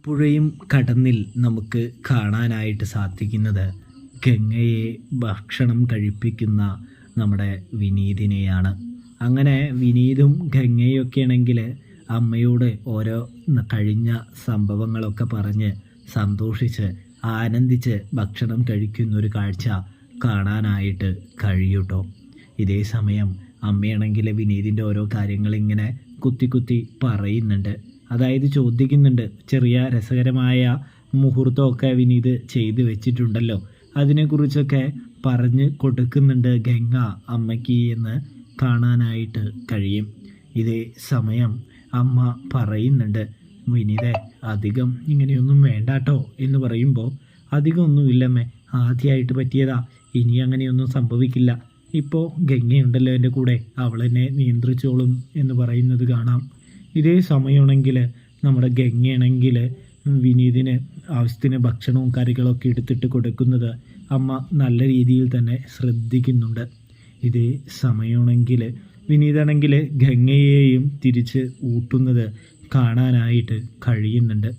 പുഴയും കടന്നിൽ നമുക്ക് കാണാനായിട്ട് സാധിക്കുന്നത് ഗംഗയെ ഭക്ഷണം കഴിപ്പിക്കുന്ന നമ്മുടെ വിനീതിനെയാണ്. അങ്ങനെ വിനീതും ഗംഗയൊക്കെ ആണെങ്കിൽ അമ്മയോട് ഓരോ കഴിഞ്ഞ സംഭവങ്ങളൊക്കെ പറഞ്ഞ് സന്തോഷിച്ച് ആനന്ദിച്ച് ഭക്ഷണം കഴിക്കുന്നൊരു കാഴ്ച കാണാനായിട്ട് കഴിയൂട്ടോ. ഇതേ സമയം അമ്മയാണെങ്കിൽ വിനീതിൻ്റെ ഓരോ കാര്യങ്ങളിങ്ങനെ കുത്തി കുത്തി പറയുന്നുണ്ട്. അതായത് ചോദിക്കുന്നുണ്ട്, ചെറിയ രസകരമായ മുഹൂർത്തമൊക്കെ വിനീത് ചെയ്ത് വെച്ചിട്ടുണ്ടല്ലോ, അതിനെക്കുറിച്ചൊക്കെ പറഞ്ഞ് കൊടുക്കുന്നുണ്ട് ഗംഗ അമ്മയ്ക്ക് എന്ന് കാണാനായിട്ട് കഴിയും. ഇതേ സമയം അമ്മ പറയുന്നുണ്ട്, വിനീതെ അധികം ഇങ്ങനെയൊന്നും വേണ്ടാട്ടോ എന്ന് പറയുമ്പോൾ, അധികമൊന്നുമില്ലമ്മേ, ആദ്യമായിട്ട് പറ്റിയതാ, ഇനി അങ്ങനെയൊന്നും സംഭവിക്കില്ല, ഇപ്പോൾ ഗംഗയുണ്ടല്ലോ എൻ്റെ കൂടെ, അവളെന്നെ നിയന്ത്രിച്ചോളും എന്ന് പറയുന്നത് കാണാം. ഇതേ സമയമാണെങ്കിൽ നമ്മുടെ ഗംഗയാണെങ്കിൽ വിനീതിന് ആവശ്യത്തിന് ഭക്ഷണവും കറികളൊക്കെ എടുത്തിട്ട് കൊടുക്കുന്നത് അമ്മ നല്ല രീതിയിൽ തന്നെ ശ്രദ്ധിക്കുന്നുണ്ട്. ഇതേ സമയമാണെങ്കിൽ വിനീതാണെങ്കിൽ ഗംഗയെയും തിരിച്ച് ഊട്ടുന്നത് കാണാനായിട്ട് കഴിയുന്നുണ്ട്.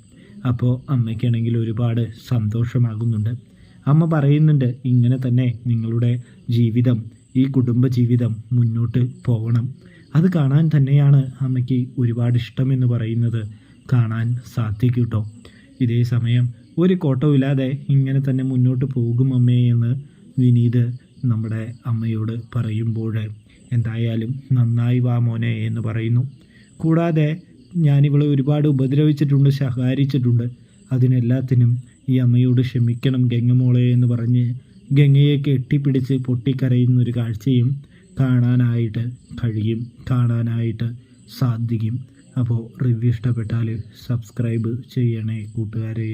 അപ്പോൾ അമ്മയ്ക്കാണെങ്കിൽ ഒരുപാട് സന്തോഷമാകുന്നുണ്ട്. അമ്മ പറയുന്നുണ്ട്, ഇങ്ങനെ തന്നെ നിങ്ങളുടെ ജീവിതം, ഈ കുടുംബ ജീവിതം മുന്നോട്ട് പോകണം, അത് കാണാൻ തന്നെയാണ് അമ്മയ്ക്ക് ഒരുപാട് ഇഷ്ടമെന്ന് പറയുന്നത് കാണാൻ സാധിക്കും കേട്ടോ. ഇതേ സമയം ഒരു കോട്ടമില്ലാതെ ഇങ്ങനെ തന്നെ മുന്നോട്ട് പോകും അമ്മേ എന്ന് വിനീത് നമ്മുടെ അമ്മയോട് പറയുമ്പോൾ, എന്തായാലും നന്നായി വാ മോനെ എന്ന് പറയുന്നു. കൂടാതെ ഞാനിവളെ ഒരുപാട് ഉപദ്രവിച്ചിട്ടുണ്ട്, ശകാരിച്ചിട്ടുണ്ട്, അതിനെല്ലാത്തിനും ഈ അമ്മയോട് ക്ഷമിക്കണം ഗംഗമോളെ എന്ന് പറഞ്ഞ് ഗംഗയെ കെട്ടിപ്പിടിച്ച് പൊട്ടിക്കരയുന്നൊരു കാഴ്ചയും കാണാനായിട്ട് കഴിയും, കാണാനായിട്ട് സാധിക്കും. അപ്പോൾ റിവ്യൂ ഇഷ്ടപ്പെട്ടാൽ സബ്സ്ക്രൈബ് ചെയ്യണേ കൂട്ടുകാരെ.